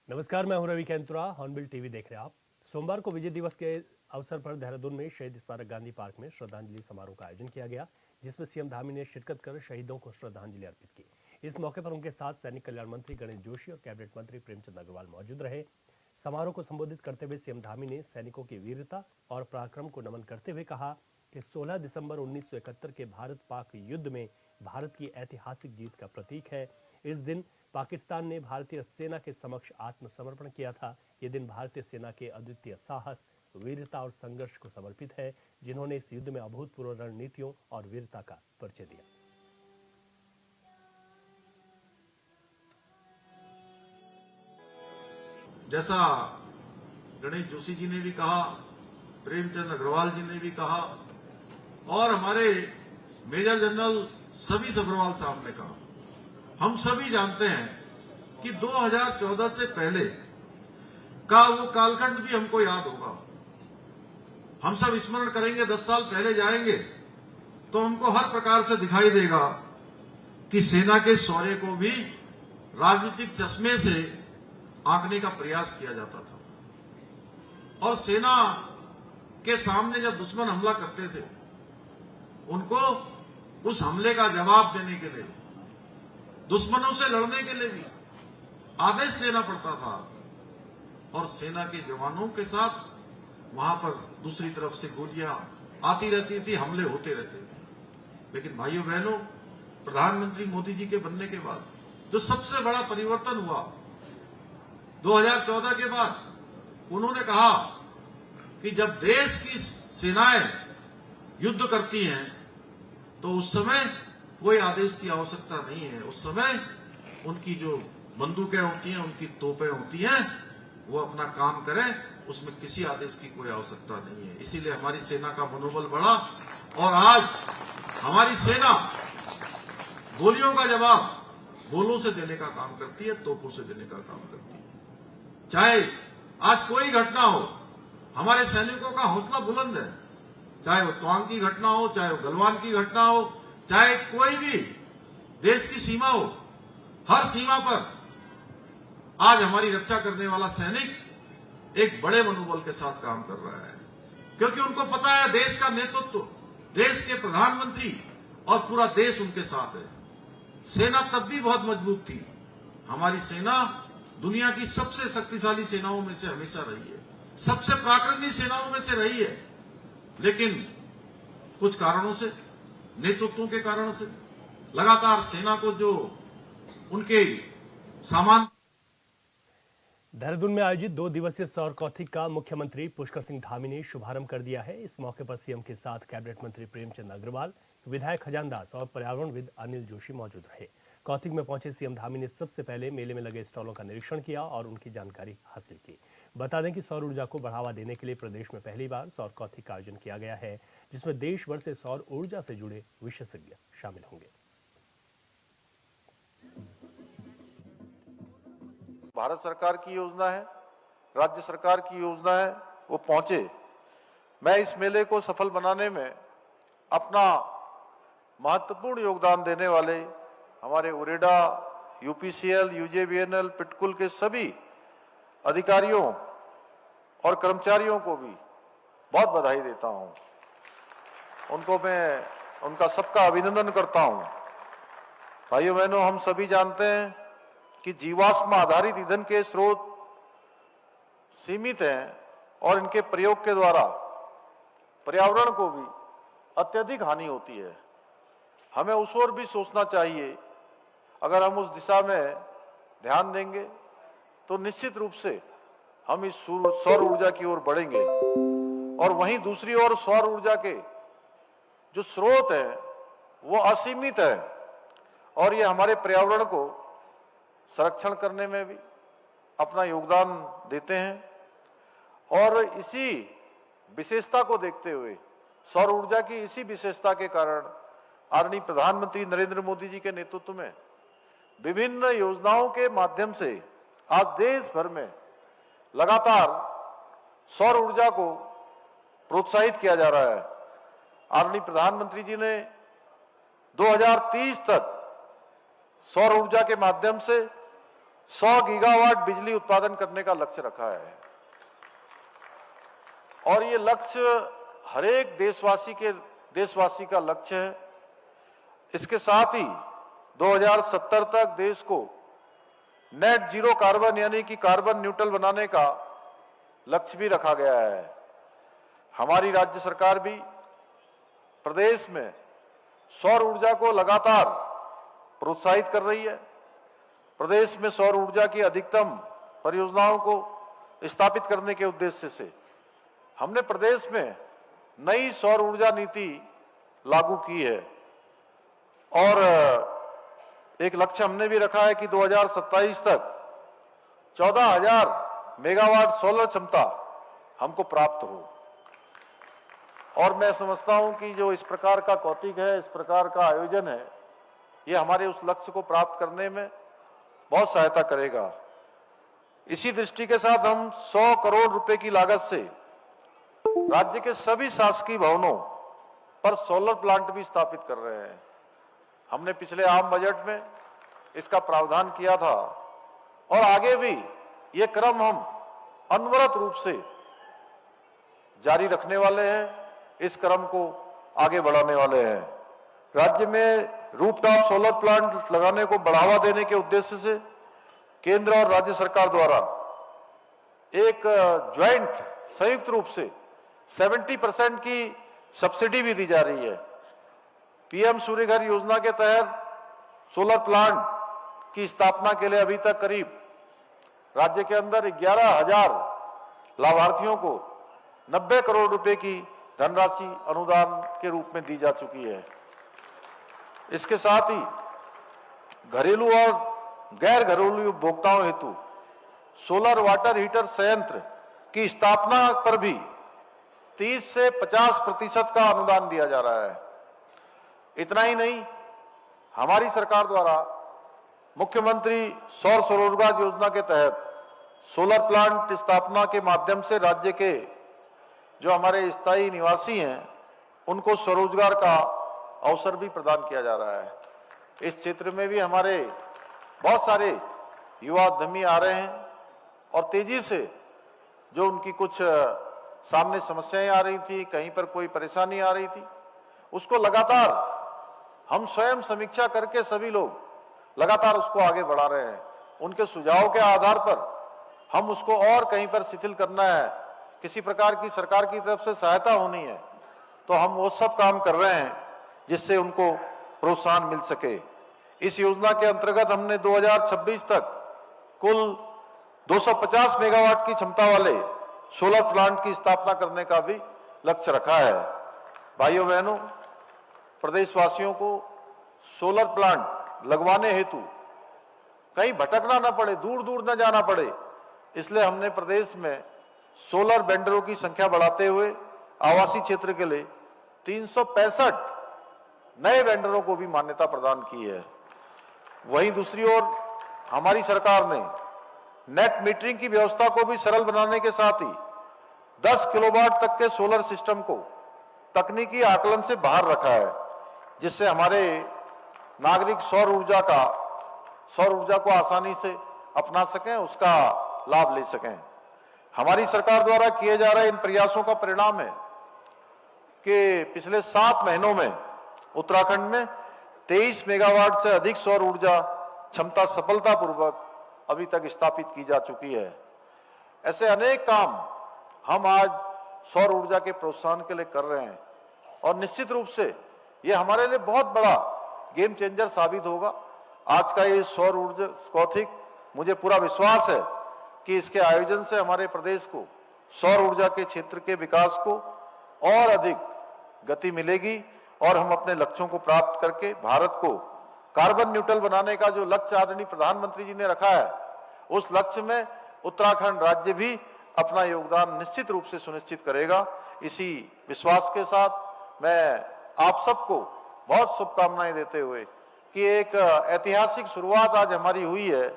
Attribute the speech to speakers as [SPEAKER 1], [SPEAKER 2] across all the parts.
[SPEAKER 1] नमस्कार, मैं हूं रवि कैंतुरा। हॉर्नबिल टीवी देख रहे हैं आप। सोमवार को विजय दिवस के अवसर पर देहरादून में शहीद स्मारक गांधी पार्क में श्रद्धांजलि समारोह का आयोजन किया गया, जिसमें सीएम धामी ने शिरकत कर शहीदों को श्रद्धांजलि अर्पित की। इस मौके पर उनके साथ सैनिक कल्याण मंत्री गणेश जोशी और कैबिनेट मंत्री प्रेमचंद अग्रवाल मौजूद रहे। समारोह को संबोधित करते हुए सीएम धामी ने सैनिकों की वीरता और पराक्रम को नमन करते हुए कहा कि 16 दिसंबर 1971 के भारत पाक युद्ध में भारत की ऐतिहासिक जीत का प्रतीक है। इस दिन पाकिस्तान ने भारतीय सेना के समक्ष आत्मसमर्पण किया था। ये दिन भारतीय सेना के अद्वितीय साहस, वीरता और संघर्ष को समर्पित है, जिन्होंने इस युद्ध में अभूतपूर्व रणनीतियों और वीरता का परिचय दिया।
[SPEAKER 2] जैसा गणेश जोशी जी ने भी कहा, प्रेमचंद अग्रवाल जी ने भी कहा और हमारे मेजर जनरल सभी सब्रवाल साहब ने कहा, हम सभी जानते हैं कि 2014 से पहले का वो कालखंड भी हमको याद होगा। हम सब स्मरण करेंगे, 10 साल पहले जाएंगे तो हमको हर प्रकार से दिखाई देगा कि सेना के शौर्य को भी राजनीतिक चश्मे से आंकने का प्रयास किया जाता था और सेना के सामने जब दुश्मन हमला करते थे, उनको उस हमले का जवाब देने के लिए, दुश्मनों से लड़ने के लिए भी आदेश देना पड़ता था और सेना के जवानों के साथ वहां पर दूसरी तरफ से गोलियां आती रहती थी, हमले होते रहते थे। लेकिन भाइयों बहनों, प्रधानमंत्री मोदी जी के बनने के बाद जो सबसे बड़ा परिवर्तन हुआ 2014 के बाद, उन्होंने कहा कि जब देश की सेनाएं युद्ध करती हैं तो उस समय कोई आदेश की आवश्यकता नहीं है। उस समय उनकी जो बंदूकें होती हैं, उनकी तोपें होती हैं, वो अपना काम करें, उसमें किसी आदेश की कोई आवश्यकता नहीं है। इसीलिए हमारी सेना का मनोबल बढ़ा और आज हमारी सेना गोलियों का जवाब गोलों से देने का काम करती है, तोपों से देने का काम करती है। चाहे आज कोई घटना हो, हमारे सैनिकों का हौसला बुलंद है। चाहे वो तवांग की घटना हो, चाहे वो गलवान की घटना हो, चाहे कोई भी देश की सीमा हो, हर सीमा पर आज हमारी रक्षा करने वाला सैनिक एक बड़े मनोबल के साथ काम कर रहा है, क्योंकि उनको पता है देश का नेतृत्व, देश के प्रधानमंत्री और पूरा देश उनके साथ है। सेना तब भी बहुत मजबूत थी। हमारी सेना दुनिया की सबसे शक्तिशाली सेनाओं में से हमेशा रही है, सबसे पराक्रमी सेनाओं में से रही है, लेकिन कुछ कारणों से, नेतृत्वों के कारण से लगातार सेना को जो उनके सामान।
[SPEAKER 1] देहरादून में आयोजित 2 दिवसीय सौर कौथिग का मुख्यमंत्री पुष्कर सिंह धामी ने शुभारंभ कर दिया है। इस मौके पर सीएम के साथ कैबिनेट मंत्री प्रेमचंद अग्रवाल, विधायक खजानदास और पर्यावरणविद अनिल जोशी मौजूद रहे। कौथिग में पहुंचे सीएम धामी ने सबसे पहले मेले में लगे स्टॉलों का निरीक्षण किया और उनकी जानकारी हासिल की। बता दें कि सौर ऊर्जा को बढ़ावा देने के लिए प्रदेश में पहली बार सौर कौथिग का आयोजन किया गया है, जिसमें देश भर से सौर ऊर्जा से जुड़े विशेषज्ञ शामिल होंगे।
[SPEAKER 3] भारत सरकार की योजना है, राज्य सरकार की योजना है, वो पहुंचे। मैं इस मेले को सफल बनाने में अपना महत्वपूर्ण योगदान देने वाले हमारे उरेडा, यूपीसीएल, यूजेवीएनएल, पिटकुल के सभी अधिकारियों और कर्मचारियों को भी बहुत बधाई देता हूं। उनका सबका अभिनंदन करता हूं। भाइयों बहनों, हम सभी जानते हैं कि जीवाश्म आधारित ईंधन के स्रोत सीमित हैं और इनके प्रयोग के द्वारा पर्यावरण को भी अत्यधिक हानि होती है। हमें उस ओर भी सोचना चाहिए। अगर हम उस दिशा में ध्यान देंगे तो निश्चित रूप से हम इस सौर ऊर्जा की ओर बढ़ेंगे और वहीं दूसरी ओर सौर ऊर्जा के जो स्रोत हैं वो असीमित है और ये हमारे पर्यावरण को संरक्षण करने में भी अपना योगदान देते हैं। और इसी विशेषता को देखते हुए, सौर ऊर्जा की इसी विशेषता के कारण आदरणीय प्रधानमंत्री नरेंद्र मोदी जी के नेतृत्व में विभिन्न योजनाओं के माध्यम से आज देश भर में लगातार सौर ऊर्जा को प्रोत्साहित किया जा रहा है। आदरणीय प्रधानमंत्री जी ने 2030 तक सौर ऊर्जा के माध्यम से 100 गीगावाट बिजली उत्पादन करने का लक्ष्य रखा है और ये लक्ष्य हर एक देशवासी का लक्ष्य है। इसके साथ ही 2070 तक देश को नेट जीरो कार्बन यानी कि कार्बन न्यूट्रल बनाने का लक्ष्य भी रखा गया है। हमारी राज्य सरकार भी प्रदेश में सौर ऊर्जा को लगातार प्रोत्साहित कर रही है। प्रदेश में सौर ऊर्जा की अधिकतम परियोजनाओं को स्थापित करने के उद्देश्य से हमने प्रदेश में नई सौर ऊर्जा नीति लागू की है और एक लक्ष्य हमने भी रखा है कि 2027 तक 14,000 मेगावाट सोलर क्षमता हमको प्राप्त हो। और मैं समझता हूं कि जो इस प्रकार का कौतिक है, इस प्रकार का आयोजन है, ये हमारे उस लक्ष्य को प्राप्त करने में बहुत सहायता करेगा। इसी दृष्टि के साथ हम 100 करोड़ रुपए की लागत से राज्य के सभी शासकीय भवनों पर सोलर प्लांट भी स्थापित कर रहे हैं। हमने पिछले आम बजट में इसका प्रावधान किया था और आगे भी ये क्रम हम अनवरत रूप से जारी रखने वाले हैं। इस क्रम को आगे बढ़ाने वाले हैं। राज्य में रूफटॉप सोलर प्लांट लगाने को बढ़ावा देने के उद्देश्य से केंद्र और राज्य सरकार द्वारा एक ज्वाइंट संयुक्त रूप से 70% की सब्सिडी भी दी जा रही है। पीएम सूर्य घर योजना के तहत सोलर प्लांट की स्थापना के लिए अभी तक करीब राज्य के अंदर 11,000 लाभार्थियों को 90 करोड़ रुपए की धनराशि अनुदान के रूप में दी जा चुकी है। इसके साथ ही घरेलू और गैर घरेलू उपभोक्ताओं हेतु सोलर वाटर हीटर संयंत्र की स्थापना पर भी 30 से 50% का अनुदान दिया जा रहा है। इतना ही नहीं, हमारी सरकार द्वारा मुख्यमंत्री सौर स्वरोजगार योजना के तहत सोलर प्लांट स्थापना के माध्यम से राज्य के जो हमारे स्थायी निवासी हैं उनको स्वरोजगार का अवसर भी प्रदान किया जा रहा है। इस क्षेत्र में भी हमारे बहुत सारे युवा उद्यमी आ रहे हैं और तेजी से जो उनकी कुछ सामने समस्याएं आ रही थी, कहीं पर कोई परेशानी आ रही थी, उसको लगातार हम स्वयं समीक्षा करके सभी लोग लगातार उसको आगे बढ़ा रहे हैं। उनके सुझाव के आधार पर हम उसको और कहीं पर शिथिल करना है, किसी प्रकार की सरकार की तरफ से सहायता होनी है, तो हम वो सब काम कर रहे हैं जिससे उनको प्रोत्साहन मिल सके। इस योजना के अंतर्गत हमने 2026 तक कुल 250 मेगावाट की क्षमता वाले सोलर प्लांट की स्थापना करने का भी लक्ष्य रखा है। भाइयों बहनों, प्रदेशवासियों को सोलर प्लांट लगवाने हेतु कहीं भटकना न पड़े, दूर दूर न जाना पड़े, इसलिए हमने प्रदेश में सोलर वेंडरों की संख्या बढ़ाते हुए आवासीय क्षेत्र के लिए 365 नए वेंडरों को भी मान्यता प्रदान की है। वहीं दूसरी ओर हमारी सरकार ने नेट मीटरिंग की व्यवस्था को भी सरल बनाने के साथ ही 10 किलोवाट तक के सोलर सिस्टम को तकनीकी आकलन से बाहर रखा है, जिससे हमारे नागरिक सौर ऊर्जा को आसानी से अपना सकें, उसका लाभ ले सकें। हमारी सरकार द्वारा किए जा रहे इन प्रयासों का परिणाम है कि पिछले 7 महीनों में उत्तराखंड में 23 मेगावाट से अधिक सौर ऊर्जा क्षमता सफलतापूर्वक अभी तक स्थापित की जा चुकी है। ऐसे अनेक काम हम आज सौर ऊर्जा के प्रोत्साहन के लिए कर रहे हैं और निश्चित रूप से ये हमारे लिए बहुत बड़ा गेम चेंजर साबित होगा। आज का ये सौर ऊर्जा कौतिक, मुझे पूरा विश्वास है कि इसके आयोजन से हमारे प्रदेश को सौर ऊर्जा के क्षेत्र के विकास को और अधिक गति मिलेगी और हम अपने लक्ष्यों को प्राप्त करके भारत को कार्बन न्यूट्रल बनाने का जो लक्ष्य आदरणीय प्रधानमंत्री जी ने रखा है, उस लक्ष्य में उत्तराखंड राज्य भी अपना योगदान निश्चित रूप से सुनिश्चित करेगा। इसी विश्वास के साथ मैं आप सबको बहुत शुभकामनाएं देते हुए कि एक ऐतिहासिक शुरुआत आज हमारी हुई है,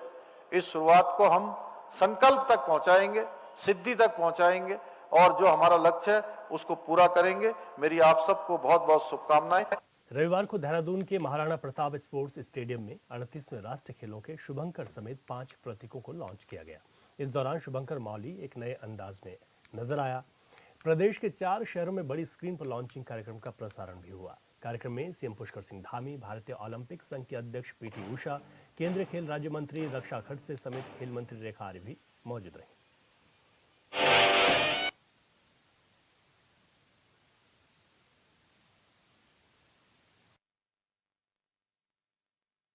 [SPEAKER 3] इस शुरुआत को हम संकल्प तक पहुंचाएंगे, सिद्धि तक पहुंचाएंगे और जो हमारा लक्ष्य है उसको पूरा करेंगे। मेरी आप सबको बहुत बहुत शुभकामनाएं।
[SPEAKER 1] रविवार को देहरादून के महाराणा प्रताप स्पोर्ट्स स्टेडियम में 38वें राष्ट्रीय खेलों के शुभंकर समेत 5 प्रतीकों को लॉन्च किया गया। इस दौरान शुभंकर मौली एक नए अंदाज में नजर आया। प्रदेश के 4 शहरों में बड़ी स्क्रीन पर लॉन्चिंग कार्यक्रम का प्रसारण भी हुआ। कार्यक्रम में सीएम पुष्कर सिंह धामी, भारतीय ओलंपिक संघ के अध्यक्ष पीटी उषा, केंद्रीय खेल राज्य मंत्री रक्षा खड़से समेत खेल मंत्री रेखा आर्य भी मौजूद रही।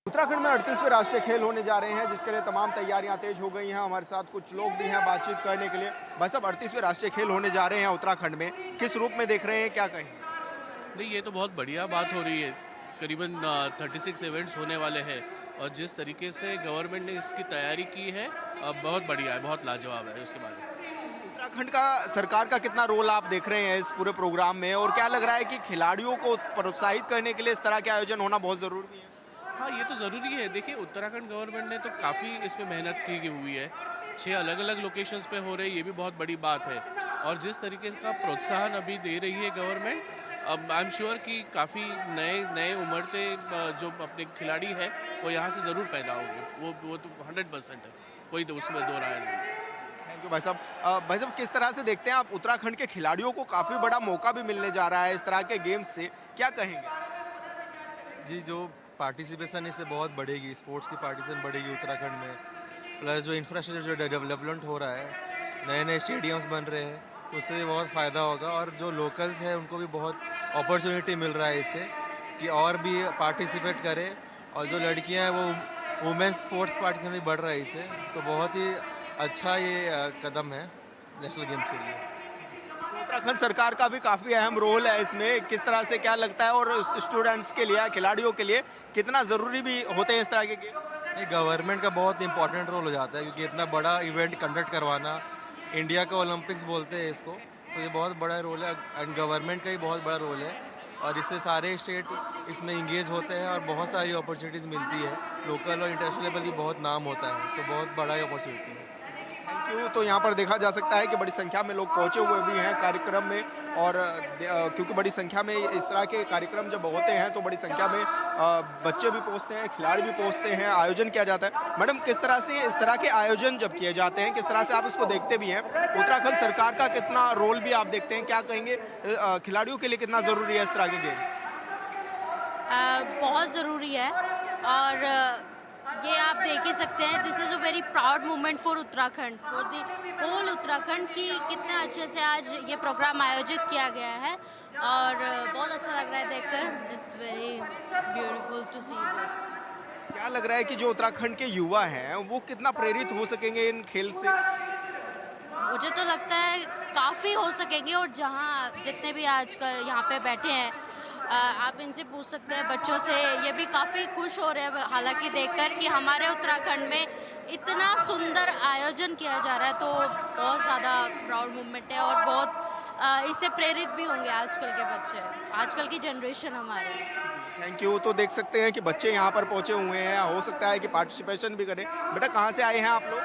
[SPEAKER 4] उत्तराखंड में 38वें राष्ट्रीय खेल होने जा रहे हैं, जिसके लिए तमाम तैयारियां तेज हो गई हैं। हमारे साथ कुछ लोग भी हैं बातचीत करने के लिए। भाई साहब, 38वें राष्ट्रीय खेल होने जा रहे हैं उत्तराखंड में, किस रूप में देख रहे हैं, क्या कहें?
[SPEAKER 5] नहीं, ये तो बहुत बढ़िया बात हो रही है। करीबन 36 इवेंट्स होने वाले हैं और जिस तरीके से गवर्नमेंट ने इसकी तैयारी की है बहुत बढ़िया है, बहुत लाजवाब है। उसके बारे में
[SPEAKER 4] उत्तराखंड का सरकार का कितना रोल आप देख रहे हैं इस पूरे प्रोग्राम में, और क्या लग रहा है कि खिलाड़ियों को प्रोत्साहित करने के लिए इस तरह के आयोजन होना बहुत ज़रूरी है?
[SPEAKER 5] हाँ, ये तो ज़रूरी है। देखिए, उत्तराखंड गवर्नमेंट ने तो काफ़ी इसमें मेहनत की हुई है। 6 अलग अलग लोकेशंस पे हो रहे हैं, ये भी बहुत बड़ी बात है। और जिस तरीके का प्रोत्साहन अभी दे रही है गवर्नमेंट, आई एम श्योर कि काफ़ी नए उमड़ते जो अपने खिलाड़ी है वो यहाँ से ज़रूर पैदा होंगे। वो तो 100% है, कोई तो उसमें दो राय नहीं।
[SPEAKER 4] थैंक यू भाई साहब। भाई साहब, किस तरह से देखते हैं आप उत्तराखंड के खिलाड़ियों को काफ़ी बड़ा मौका भी मिलने जा रहा है इस तरह के गेम्स से, क्या कहेंगे?
[SPEAKER 6] जी, जो पार्टिसिपेशन इससे बहुत बढ़ेगी, स्पोर्ट्स की पार्टिसिपेशन बढ़ेगी उत्तराखंड में, प्लस जो इंफ्रास्ट्रक्चर जो डेवलपमेंट हो रहा है, नए नए स्टेडियम्स बन रहे हैं, उससे बहुत फ़ायदा होगा। और जो लोकल्स हैं उनको भी बहुत अपॉर्चुनिटी मिल रहा है इससे कि और भी पार्टिसिपेट करें। और जो लड़कियां हैं वो वुमेंस स्पोर्ट्स पार्टिसिपेशन भी बढ़ रहा है इससे, तो बहुत ही अच्छा ये कदम है नेशनल गेम्स के लिए।
[SPEAKER 4] उत्तराखंड सरकार का भी काफ़ी अहम रोल है इसमें, किस तरह से क्या लगता है, और स्टूडेंट्स के लिए, खिलाड़ियों के लिए कितना ज़रूरी भी होते हैं इस तरह के गेम?
[SPEAKER 6] नहीं, गवर्नमेंट का बहुत इंपॉर्टेंट रोल हो जाता है, क्योंकि इतना बड़ा इवेंट कंडक्ट करवाना, इंडिया का ओलंपिक्स बोलते हैं इसको, तो ये बहुत बड़ा रोल है। एंड गवर्नमेंट का ही बहुत बड़ा रोल है, और इससे सारे स्टेट इसमें इंगेज होते हैं और बहुत सारी अपॉर्चुनिटीज़ मिलती है। लोकल और इंटरनेशनल लेवल की बहुत नाम होता है, सो बहुत बड़ा अपॉर्चुनिटी है।
[SPEAKER 4] क्यों तो यहाँ पर देखा जा सकता है कि बड़ी संख्या में लोग पहुँचे हुए भी हैं कार्यक्रम में, और क्योंकि बड़ी संख्या में इस तरह के कार्यक्रम जब होते हैं तो बड़ी संख्या में बच्चे भी पहुँचते हैं, खिलाड़ी भी पहुँचते हैं, आयोजन किया जाता है। मैडम, किस तरह से इस तरह के आयोजन जब किए जाते हैं, किस तरह से आप इसको देखते भी हैं? उत्तराखंड सरकार का कितना रोल भी आप देखते हैं, क्या कहेंगे खिलाड़ियों के लिए कितना ज़रूरी है इस तरह के गेम?
[SPEAKER 7] बहुत ज़रूरी है, और ये आप देख ही सकते हैं, this is a very proud moment for Uttarakhand, for the whole Uttarakhand की कितने अच्छे से आज ये प्रोग्राम आयोजित किया गया है, और बहुत अच्छा लग रहा है देखकर। It's very beautiful to see this.
[SPEAKER 4] क्या लग रहा है कि जो उत्तराखंड के युवा हैं वो कितना प्रेरित हो सकेंगे इन खेल से?
[SPEAKER 7] मुझे तो लगता है काफ़ी हो सकेंगे, और जहाँ जितने भी आजकल यहाँ पे बैठे हैं, आप इनसे पूछ सकते हैं, बच्चों से, ये भी काफ़ी खुश हो रहे हैं हालांकि देखकर कि हमारे उत्तराखंड में इतना सुंदर आयोजन किया जा रहा है। तो बहुत ज़्यादा प्राउड मोमेंट है, और बहुत इससे प्रेरित भी होंगे आजकल के बच्चे, आजकल की जनरेशन हमारी।
[SPEAKER 4] Thank you. तो देख सकते हैं कि बच्चे यहाँ पर पहुँचे हुए हैं, हो सकता है कि पार्टिसिपेशन भी करें। बेटा, कहाँ से आए हैं आप लोग?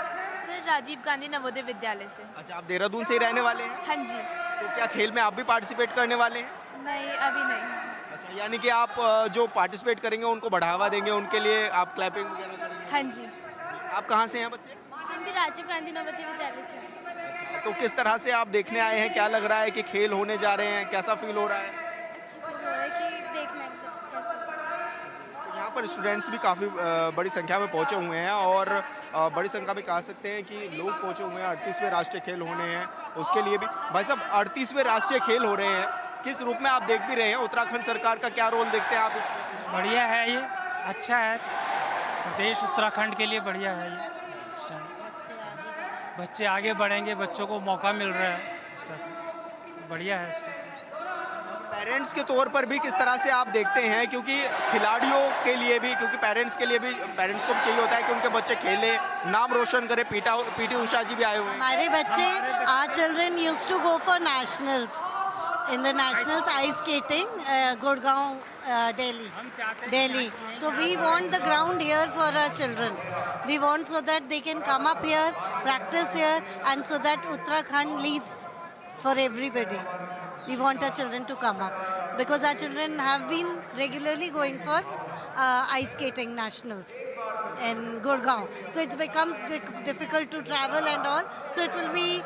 [SPEAKER 8] सर, राजीव गांधी नवोदय विद्यालय से।
[SPEAKER 4] अच्छा, आप देहरादून से ही रहने वाले हैं?
[SPEAKER 8] हाँ जी।
[SPEAKER 4] तो क्या खेल में आप भी पार्टिसिपेट करने वाले हैं?
[SPEAKER 8] नहीं, अभी नहीं।
[SPEAKER 4] अच्छा, यानी कि आप जो पार्टिसिपेट करेंगे उनको बढ़ावा देंगे, उनके लिए आप क्लैपिंग वगैरह करेंगे?
[SPEAKER 8] हाँ जी।
[SPEAKER 4] आप कहाँ से हैं बच्चे?
[SPEAKER 8] हम भी राजीव गांधी नवोदय विद्यालय से।
[SPEAKER 4] अच्छा, तो किस तरह से आप देखने आए हैं, क्या लग रहा है कि खेल होने जा रहे हैं, कैसा फील हो रहा है?
[SPEAKER 8] अच्छा फील हो रहा है कि देखना कैसा।
[SPEAKER 4] तो यहाँ पर स्टूडेंट्स भी काफ़ी बड़ी संख्या में पहुँचे हुए हैं, और बड़ी संख्या में कह सकते हैं कि लोग पहुँचे हुए हैं। 38वें राष्ट्रीय खेल होने हैं, उसके लिए भी भाई साहब 38वें राष्ट्रीय खेल हो रहे हैं, किस रूप में आप देख भी रहे हैं? उत्तराखंड सरकार का क्या रोल देखते हैं आप इसमें?
[SPEAKER 9] बढ़िया है, ये अच्छा है, प्रदेश उत्तराखंड के लिए बढ़िया है ये। बच्चे आगे बढ़ेंगे, बच्चों को मौका मिल रहा है, बढ़िया है।
[SPEAKER 4] पेरेंट्स के तौर पर भी किस तरह से आप देखते हैं, क्योंकि खिलाड़ियों के लिए भी, क्योंकि पेरेंट्स के लिए भी, पेरेंट्स को भी चाहिए होता है कि उनके बच्चे खेले, नाम रोशन करे। पीटी उषा जी भी आए हुए हैं।
[SPEAKER 10] हमारे बच्चे, our children used to go for nationals in the nationals ice skating, Gurgaon, Delhi. So we want the ground here for our children. We want so that they can come up here, practice here, and so that Uttarakhand leads for everybody. We want our children to come up because our children have been regularly going for ice skating nationals in Gurgaon. So it becomes difficult to travel and all. So it will be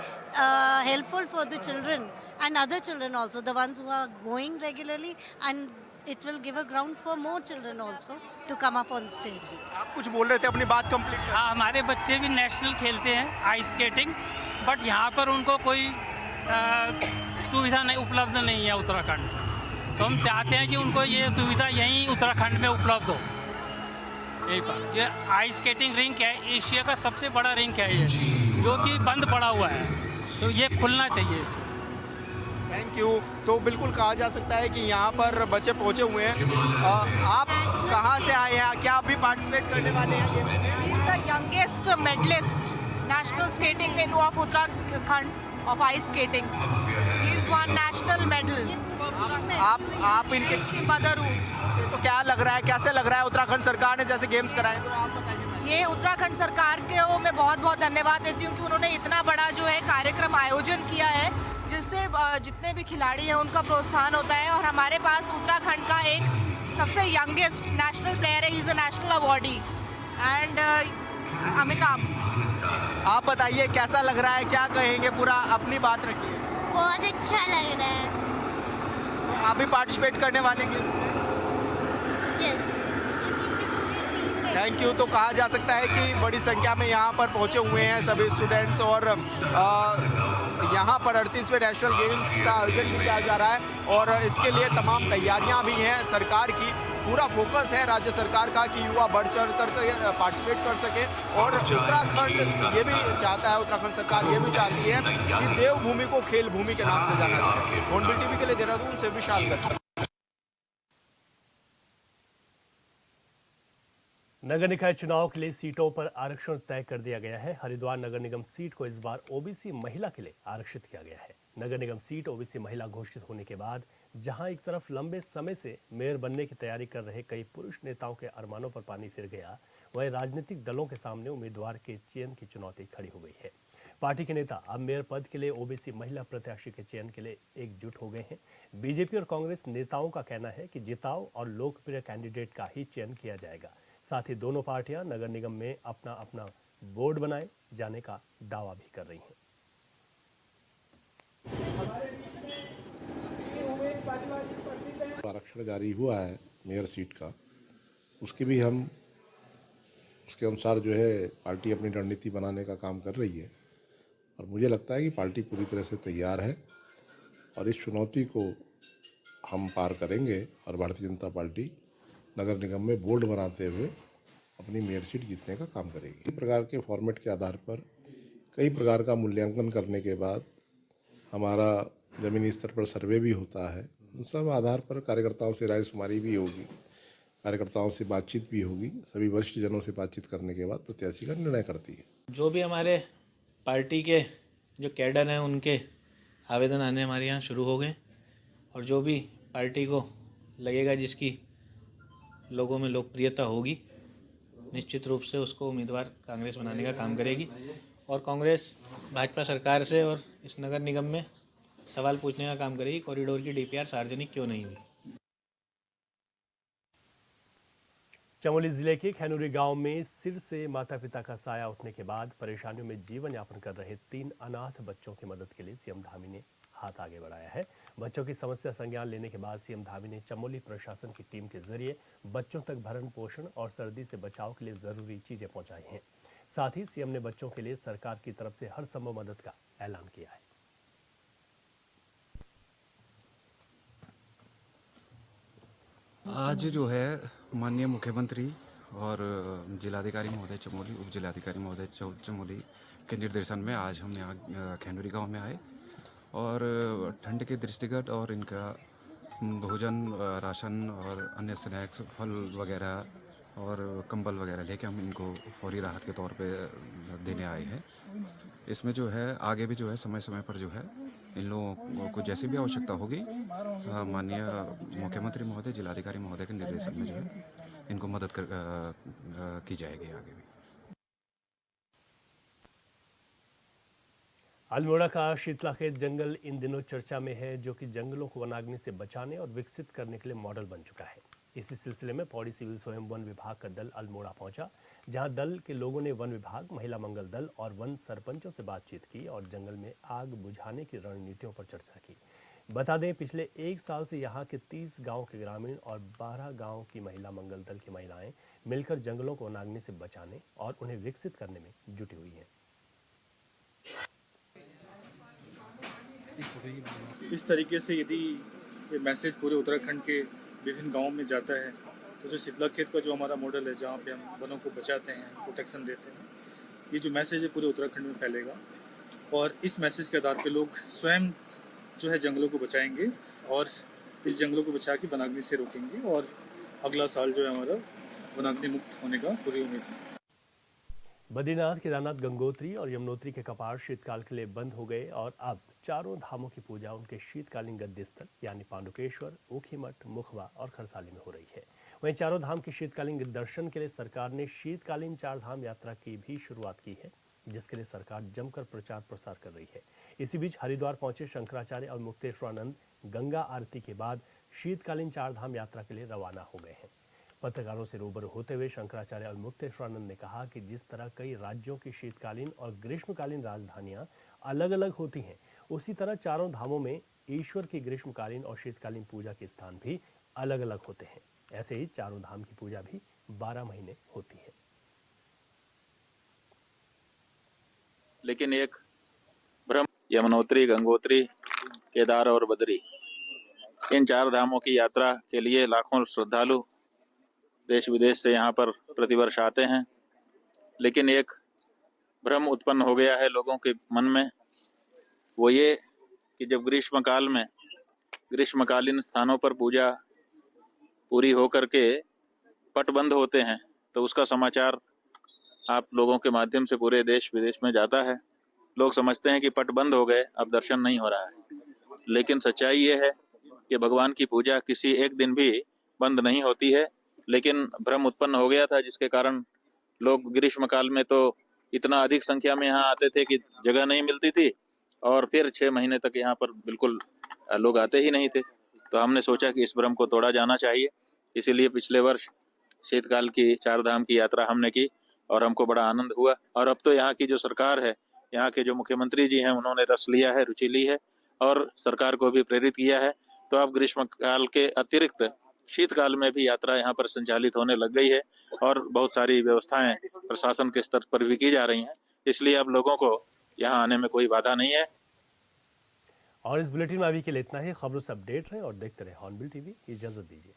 [SPEAKER 10] helpful for the children and other children also, the ones who are going regularly, and it will give a ground for more children also to come up on stage.
[SPEAKER 4] आप कुछ बोल रहे थे, अपनी बात complete कर।
[SPEAKER 9] हाँ, हमारे बच्चे भी नेशनल खेलते हैं आइस स्केटिंग, बट यहाँ पर उनको कोई सुविधा नहीं उपलब्ध नहीं है उत्तराखंड। तो हम चाहते हैं कि उनको ये सुविधा यहीं उत्तराखंड में उपलब्ध हो। यही बात, ये आइस स्केटिंग रिंक है, एशिया का सबसे बड़ा रिंक है ये, जो कि बंद पड़ा हुआ है, तो ये खुलना चाहिए इसको।
[SPEAKER 4] Thank you. तो बिल्कुल कहा जा सकता है कि यहाँ पर बच्चे पहुँचे हुए हैं। आप कहाँ से आए हैं, क्या आप भी पार्टिसिपेट करने वाले हैं गेम्स में?
[SPEAKER 11] He is the youngest medalist, national skating in of Uttarakhand of ice skating. He is won national medal.
[SPEAKER 4] आप इनके
[SPEAKER 11] मदर हूँ।
[SPEAKER 4] तो क्या लग रहा है, कैसे लग रहा है उत्तराखंड सरकार ने जैसे गेम्स कराए, तो आप बताइए।
[SPEAKER 11] ये उत्तराखंड सरकार को मैं बहुत बहुत धन्यवाद देती हूँ कि उन्होंने इतना बड़ा जो है कार्यक्रम आयोजन किया है, जिससे जितने भी खिलाड़ी हैं उनका प्रोत्साहन होता है। और हमारे पास उत्तराखंड का एक सबसे यंगेस्ट नेशनल प्लेयर है, he is a national awardee and Amitabh.
[SPEAKER 4] आप बताइए कैसा लग रहा है, क्या कहेंगे, पूरा अपनी बात रखिए।
[SPEAKER 8] बहुत अच्छा लग रहा है।
[SPEAKER 4] तो आप भी पार्टिसिपेट करने वाले गेम्स में?
[SPEAKER 8] यस।
[SPEAKER 4] Thank you. तो कहा जा सकता है कि बड़ी संख्या में यहाँ पर पहुँचे हुए हैं सभी स्टूडेंट्स, और यहाँ पर 38वें नेशनल गेम्स का आयोजन भी किया जा रहा है और इसके लिए तमाम तैयारियाँ भी हैं सरकार की। पूरा फोकस है राज्य सरकार का कि युवा बढ़ चढ़ कर पार्टिसिपेट कर सके, और उत्तराखंड ये भी चाहता है, उत्तराखंड सरकार ये भी चाहती है कि देवभूमि को खेल भूमि के नाम से जाना जाए। हॉर्नबिल टीवी के लिए देहरादून से विशाल गर्ग।
[SPEAKER 1] नगर निकाय चुनाव के लिए सीटों पर आरक्षण तय कर दिया गया है। हरिद्वार नगर निगम सीट को इस बार ओबीसी महिला के लिए आरक्षित किया गया है। नगर निगम सीट ओबीसी महिला घोषित होने के बाद जहां एक तरफ लंबे समय से मेयर बनने की तैयारी कर रहे कई पुरुष नेताओं के अरमानों पर पानी फिर गया, वहीं राजनीतिक दलों के सामने उम्मीदवार के चयन की चुनौती खड़ी हो गई है। पार्टी के नेता अब मेयर पद के लिए ओबीसी महिला प्रत्याशी के चयन के लिए एकजुट हो गए हैं। बीजेपी और कांग्रेस नेताओं का कहना है कि जिताऊ और लोकप्रिय कैंडिडेट का ही चयन किया जाएगा। साथ ही दोनों पार्टियां नगर निगम में अपना अपना बोर्ड बनाए जाने का दावा भी कर रही हैं।
[SPEAKER 12] आरक्षण जारी हुआ है मेयर सीट का, उसके भी हम उसके अनुसार जो है पार्टी अपनी रणनीति बनाने का काम कर रही है, और मुझे लगता है कि पार्टी पूरी तरह से तैयार है और इस चुनौती को हम पार करेंगे और भारतीय जनता पार्टी नगर निगम में बोर्ड बनाते हुए अपनी मेयर सीट जीतने का काम करेगी। इस प्रकार के फॉर्मेट के आधार पर कई प्रकार का मूल्यांकन करने के बाद हमारा ज़मीनी स्तर पर सर्वे भी होता है। उन सब आधार पर कार्यकर्ताओं से रायशुमारी भी होगी, कार्यकर्ताओं से बातचीत भी होगी, सभी वरिष्ठ जनों से बातचीत करने के बाद प्रत्याशी का निर्णय करती है।
[SPEAKER 5] जो भी हमारे पार्टी के जो कैडर हैं उनके आवेदन आने हमारे यहाँ शुरू हो गए, और जो भी पार्टी को लगेगा जिसकी लोगों में लोकप्रियता होगी, निश्चित रूप से उसको उम्मीदवार कांग्रेस बनाने का काम करेगी। और कांग्रेस भाजपा सरकार से और इस नगर निगम में सवाल पूछने का काम करेगी, कॉरिडोर की डीपीआर सार्वजनिक क्यों नहीं हुई।
[SPEAKER 1] चमोली जिले के खैनुरी गांव में सिर से माता पिता का साया उठने के बाद परेशानियों में जीवन यापन कर रहे 3 अनाथ बच्चों की मदद के लिए सीएम धामी ने हाथ आगे बढ़ाया है। बच्चों की समस्या संज्ञान लेने के बाद सीएम धामी ने चमोली प्रशासन की टीम के जरिए बच्चों तक भरण पोषण और सर्दी से बचाव के लिए जरूरी चीजें पहुंचाई हैं। साथ ही सीएम ने बच्चों के लिए सरकार की तरफ से हर संभव मदद का ऐलान किया है।
[SPEAKER 13] आज जो है माननीय मुख्यमंत्री और जिलाधिकारी महोदय चमोली, उप जिलाधिकारी महोदय चमोली के निर्देशन में आज हम यहाँ खैनुरी गांव में आए और ठंड के दृष्टिगत और इनका भोजन, राशन और अन्य स्नैक्स, फल वगैरह और कंबल वगैरह लेके हम इनको फौरी राहत के तौर पे देने आए हैं। इसमें जो है आगे भी जो है समय समय पर जो है इन लोगों को जैसी भी आवश्यकता होगी माननीय मुख्यमंत्री महोदय, जिलाधिकारी महोदय के निर्देशन में जो है इनको मदद की जाएगी आगे भी।
[SPEAKER 1] अल्मोड़ा का शीतलाखेत जंगल इन दिनों चर्चा में है, जो कि जंगलों को वनाग्नि से बचाने और विकसित करने के लिए मॉडल बन चुका है। इसी सिलसिले में पौड़ी सिविल स्वयं वन विभाग का दल अल्मोड़ा पहुंचा, जहां दल के लोगों ने वन विभाग, महिला मंगल दल और वन सरपंचों से बातचीत की और जंगल में आग बुझाने की रणनीतियों पर चर्चा की। बता दें, पिछले 1 साल से यहाँ के 30 गाँव के ग्रामीण और 12 गाँव की महिला मंगल दल की महिलाएं मिलकर जंगलों को वनाग्नि से बचाने और उन्हें विकसित करने में जुटी हुई हैं।
[SPEAKER 14] इस तरीके से यदि ये मैसेज पूरे उत्तराखंड के विभिन्न गांवों में जाता है तो जो शीतलाखेत का जो हमारा मॉडल है, जहां पे हम वनों को बचाते हैं, प्रोटेक्शन देते हैं, ये जो मैसेज है पूरे उत्तराखंड में फैलेगा और इस मैसेज के आधार पे लोग स्वयं जो है जंगलों को बचाएंगे और इस जंगलों को बचा के वनाग्नि से रोकेंगे और अगला साल जो है हमारा वनाग्नि मुक्त होने का पूरी उम्मीद है।
[SPEAKER 1] बद्रीनाथ, केदारनाथ, गंगोत्री और यमुनोत्री के कपाट शीतकाल के लिए बंद हो गए और अब चारों धामों की पूजा उनके शीतकालीन गद्य स्थल यानी पांडुकेश्वर, ऊखीमठ, मुखबा और खरसाली में हो रही है। वहीं चारों धाम के शीतकालीन दर्शन के लिए सरकार ने शीतकालीन 4 धाम यात्रा की भी शुरुआत की है, जिसके लिए सरकार जमकर प्रचार प्रसार कर रही है। इसी बीच हरिद्वार पहुंचे शंकराचार्य और मुक्तेश्वरानंद गंगा आरती के बाद शीतकालीन 4 धाम यात्रा के लिए रवाना हो गए हैं। पत्रकारों से रूबरू होते हुए शंकराचार्य और मुक्तेश्वरानंद ने कहा कि जिस तरह कई राज्यों की शीतकालीन और ग्रीष्मकालीन राजधानियां अलग अलग होती हैं, उसी तरह चारों धामों में ईश्वर की ग्रीष्मकालीन और शीतकालीन पूजा के स्थान भी अलग अलग होते हैं। ऐसे ही चारों धाम की पूजा भी 12 महीने होती है।
[SPEAKER 15] लेकिन एक भ्रम, यमुनोत्री, गंगोत्री, केदार और बद्री, इन 4 धामों की यात्रा के लिए लाखों श्रद्धालु देश विदेश से यहाँ पर प्रतिवर्ष आते हैं। लेकिन एक भ्रम उत्पन्न हो गया है लोगों के मन में, वो ये कि जब ग्रीष्मकालीन स्थानों पर पूजा पूरी होकर के पट बंद होते हैं तो उसका समाचार आप लोगों के माध्यम से पूरे देश विदेश में जाता है। लोग समझते हैं कि पट बंद हो गए, अब दर्शन नहीं हो रहा है। लेकिन सच्चाई ये है कि भगवान की पूजा किसी एक दिन भी बंद नहीं होती है। लेकिन भ्रम उत्पन्न हो गया था, जिसके कारण लोग ग्रीष्मकाल में तो इतना अधिक संख्या में यहाँ आते थे कि जगह नहीं मिलती थी और फिर 6 महीने तक यहाँ पर बिल्कुल लोग आते ही नहीं थे। तो हमने सोचा कि इस भ्रम को तोड़ा जाना चाहिए, इसीलिए पिछले वर्ष शीतकाल की 4 धाम की यात्रा हमने की और हमको बड़ा आनंद हुआ। और अब तो यहाँ की जो सरकार है, यहाँ के जो मुख्यमंत्री जी हैं, उन्होंने रस लिया है, रुचि ली है और सरकार को भी प्रेरित किया है। तो अब ग्रीष्मकाल के अतिरिक्त शीतकाल में भी यात्रा यहाँ पर संचालित होने लग गई है और बहुत सारी व्यवस्थाएं प्रशासन के स्तर पर भी की जा रही हैं। इसलिए अब लोगों को यहाँ आने में कोई बाधा नहीं है।
[SPEAKER 1] और इस बुलेटिन में अभी के लिए इतना ही। खबरों से अपडेट रहे और देखते रहे हॉर्नबिल टीवी। इजाजत दीजिए।